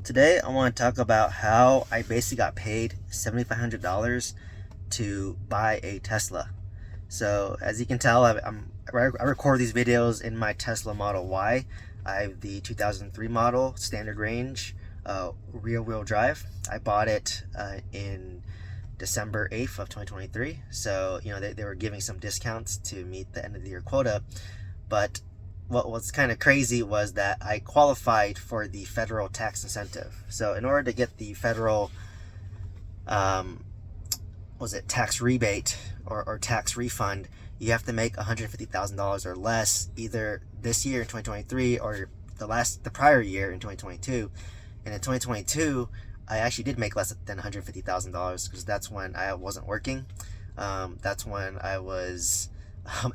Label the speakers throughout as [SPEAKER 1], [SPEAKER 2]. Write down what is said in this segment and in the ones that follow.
[SPEAKER 1] Today I want to talk about how I basically got paid $7,500 to buy a Tesla. So as you can tell, I record these videos in my Tesla Model Y. I have the 2003 model, standard range, rear-wheel drive. I bought it in December 8th of 2023. So, they were giving some discounts to meet the end of the year quota. But what was kind of crazy was that I qualified for the federal tax incentive. So in order to get the federal tax rebate or tax refund, you have to make $150,000 or less either this year in 2023 or the prior year in 2022. And in 2022, I actually did make less than $150,000 because that's when I wasn't working. That's when I was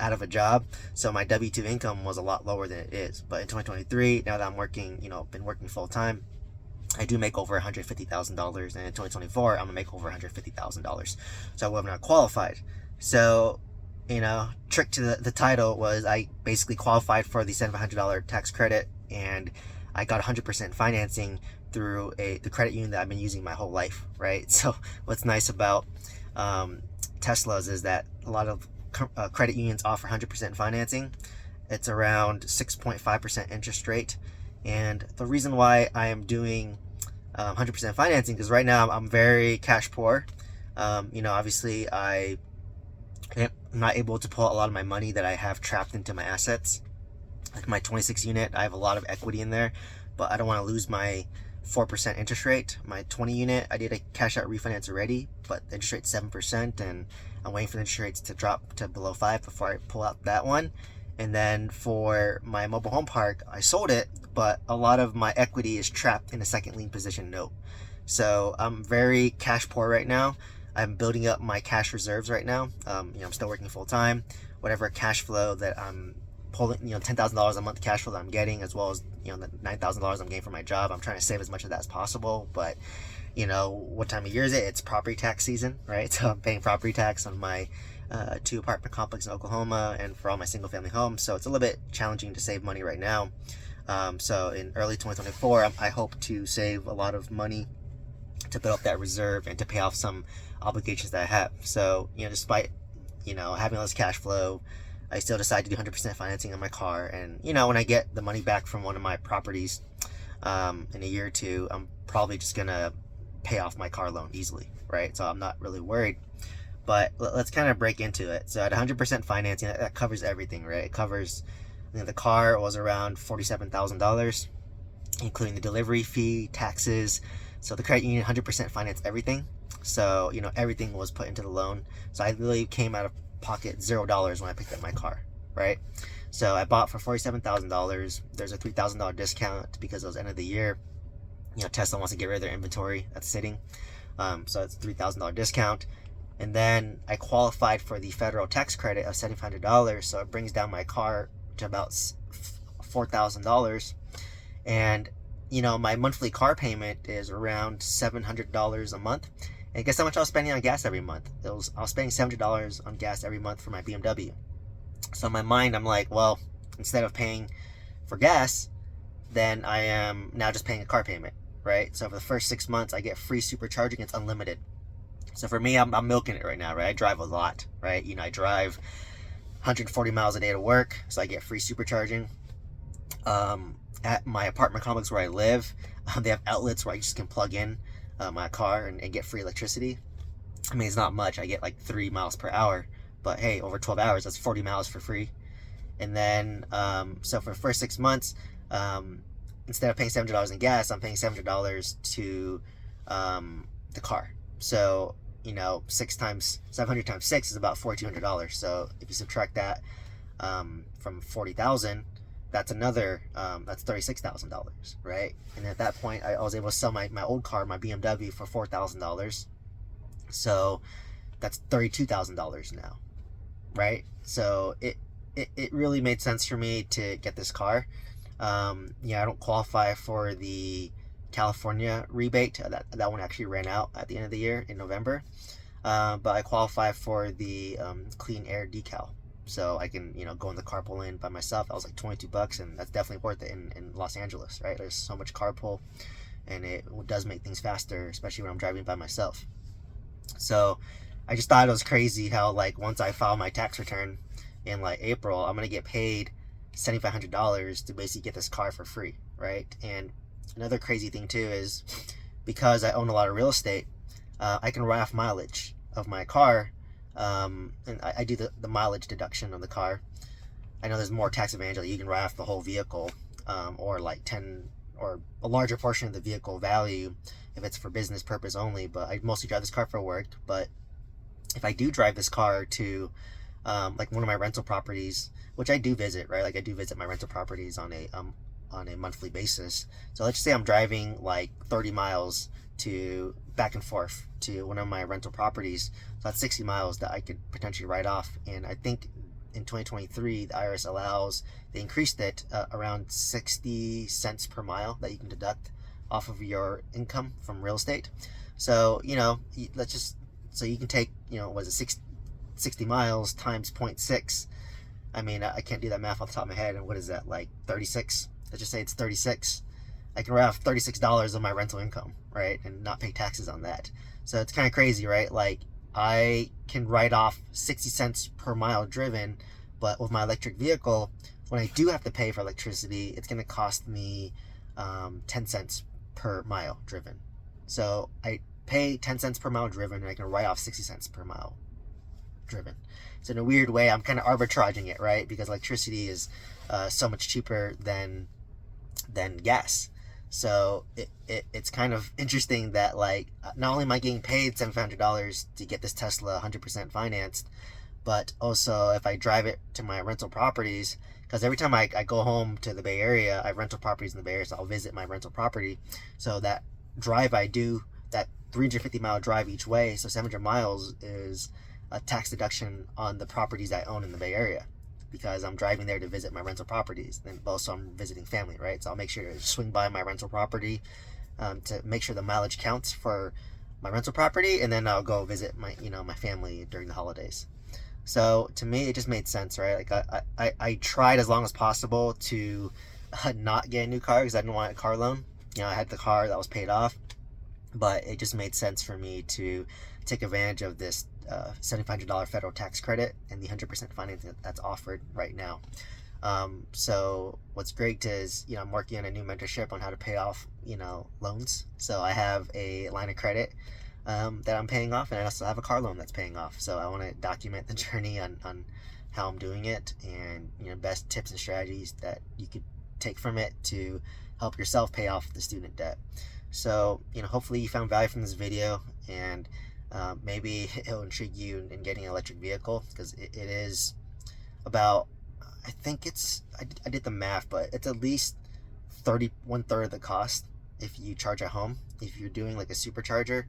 [SPEAKER 1] out of a job, so my W-2 income was a lot lower than it is. But in 2023, now that I'm working, been working full time, I do make over $150,000, and in 2024, I'm gonna make over $150,000. So I would have not qualified. So, trick to the title was I basically qualified for the $700 tax credit, and I got 100% financing through the credit union that I've been using my whole life, right? So what's nice about Teslas is that a lot of credit unions offer 100% financing. It's around 6.5% interest rate. And the reason why I am doing 100% financing is right now I'm very cash poor. Obviously I'm not able to pull out a lot of my money that I have trapped into my assets. Like my 26 unit, I have a lot of equity in there, but I don't want to lose my 4% interest rate. My 20 unit, I did a cash out refinance already, but the interest rate's 7%, and I'm waiting for the interest rates to drop to below 5 before I pull out that one. And then for my mobile home park, I sold it, but a lot of my equity is trapped in a second lien position note. So I'm very cash poor right now. I'm building up my cash reserves right now. I'm still working full time. Whatever cash flow that I'm pulling, $10,000 a month cash flow that I'm getting, as well as the $9,000 I'm getting from my job, I'm trying to save as much of that as possible. But what time of year is it? It's property tax season, right? So I'm paying property tax on my 2 apartment complex in Oklahoma and for all my single family homes. So it's a little bit challenging to save money right now. So in early 2024, I hope to save a lot of money to build up that reserve and to pay off some obligations that I have. So, despite, having all this cash flow, I still decided to do 100% financing on my car. And, when I get the money back from one of my properties in a year or two, I'm probably just going to pay off my car loan easily, right? So I'm not really worried. But let's kind of break into it. So at 100% financing, that covers everything, right? It covers, the car was around $47,000, including the delivery fee, taxes. So the credit union 100% financed everything. So, everything was put into the loan. So I literally came out of pocket $0 when I picked up my car, right? So I bought for $47,000. There's a $3,000 discount because it was end of the year. Tesla wants to get rid of their inventory that's sitting. So it's a $3,000 discount. And then I qualified for the federal tax credit of $7,500. So it brings down my car to about $4,000. And, my monthly car payment is around $700 a month. And guess how much I was spending on gas every month? I was spending $700 on gas every month for my BMW. So in my mind, I'm like, well, instead of paying for gas, then I am now just paying a car payment, right? So for the first 6 months, I get free supercharging. It's unlimited. So for me, I'm milking it right now, right? I drive a lot, right? I drive 140 miles a day to work, so I get free supercharging. At my apartment complex where I live, they have outlets where I just can plug in my car and get free electricity. I mean, it's not much. I get like 3 miles per hour, but hey, over 12 hours, that's 40 miles for free. And then, so for the first 6 months, instead of paying $700 in gas, I'm paying $700 to the car. So, 700 times 6 is about $4,200. So if you subtract that from 40,000, that's another that's $36,000, right? And at that point, I was able to sell my old car, my BMW, for $4,000. So that's $32,000 now, right? So it really made sense for me to get this car. I don't qualify for the California rebate. That one actually ran out at the end of the year in November. But I qualify for the clean air decal. So I can, go in the carpool lane by myself. That was like $22, and that's definitely worth it in Los Angeles, right? There's so much carpool and it does make things faster, especially when I'm driving by myself. So I just thought it was crazy how, like, once I file my tax return in like April, I'm gonna get paid $7,500 to basically get this car for free, right? And another crazy thing too is, because I own a lot of real estate, I can write off mileage of my car, and I do the mileage deduction on the car. I know there's more tax advantage, like you can write off the whole vehicle, or like 10 or a larger portion of the vehicle value if it's for business purpose only. But I mostly drive this car for work. But if I do drive this car to like one of my rental properties, which I do visit, right? Like I do visit my rental properties on a monthly basis. So let's just say I'm driving like 30 miles to back and forth to one of my rental properties. So that's 60 miles that I could potentially write off. And I think in 2023, the IRS allows, they increased it around 60 cents per mile that you can deduct off of your income from real estate. So, let's just, so you can take, was it 60 miles times 0.6. I mean, I can't do that math off the top of my head. And what is that, like 36? Let's just say it's 36. I can write off $36 of my rental income, right? And not pay taxes on that. So it's kind of crazy, right? Like I can write off 60 cents per mile driven, but with my electric vehicle, when I do have to pay for electricity, it's going to cost me 10 cents per mile driven. So I pay 10 cents per mile driven, and I can write off 60 cents per mile driven. So in a weird way, I'm kind of arbitraging it, right? Because electricity is so much cheaper than gas. So it's kind of interesting that, like, not only am I getting paid $700 to get this Tesla 100% financed, but also if I drive it to my rental properties, because every time I go home to the Bay Area, I have rental properties in the Bay Area, so I'll visit my rental property. So that drive I do, that 350-mile drive each way, so 700 miles is a tax deduction on the properties I own in the Bay Area, because I'm driving there to visit my rental properties, and also I'm visiting family, right? So I'll make sure to swing by my rental property to make sure the mileage counts for my rental property, and then I'll go visit my family during the holidays. So to me, it just made sense, right? Like I tried as long as possible to not get a new car because I didn't want a car loan. I had the car that was paid off, but it just made sense for me to take advantage of this $7,500 federal tax credit and the 100% financing that's offered right now. So what's great is, I'm working on a new mentorship on how to pay off, loans. So I have a line of credit that I'm paying off, and I also have a car loan that's paying off. So I want to document the journey on how I'm doing it, and best tips and strategies that you could take from it to help yourself pay off the student debt. So hopefully you found value from this video, and maybe it'll intrigue you in getting an electric vehicle, because it is about, I think I did the math, but it's at least 1/3 of the cost if you charge at home. If you're doing like a supercharger,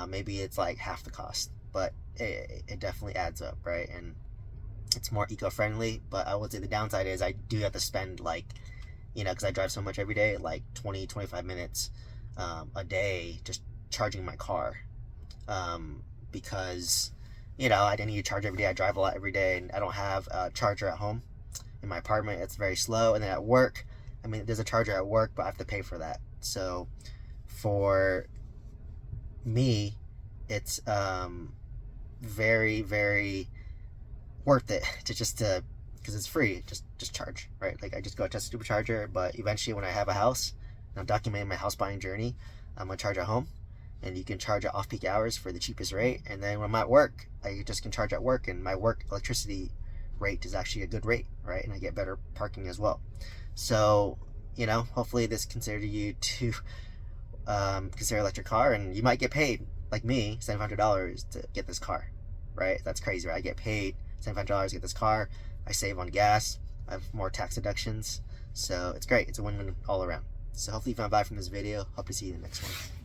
[SPEAKER 1] maybe it's like half the cost, but it definitely adds up, right? And it's more eco-friendly. But I would say the downside is I do have to spend, like, because I drive so much every day, like 20-25 minutes a day just charging my car, because I need to charge every day. I drive a lot every day, and I don't have a charger at home. In my apartment, it's very slow. And then at work, there's a charger at work, but I have to pay for that. So for me, it's very, very worth it because it's free. Just charge, right? Like I just go to a supercharger, but eventually when I have a house and I'm documenting my house buying journey, I'm gonna charge at home, and you can charge at off-peak hours for the cheapest rate. And then when I'm at work, I just can charge at work, and my work electricity rate is actually a good rate, right? And I get better parking as well. So hopefully this considered you to consider electric car, and you might get paid, like me, $700 to get this car, right? That's crazy, right? I get paid $700 to get this car. I save on gas. I have more tax deductions. So it's great. It's a win-win all around. So hopefully you found value from this video. Hope to see you in the next one.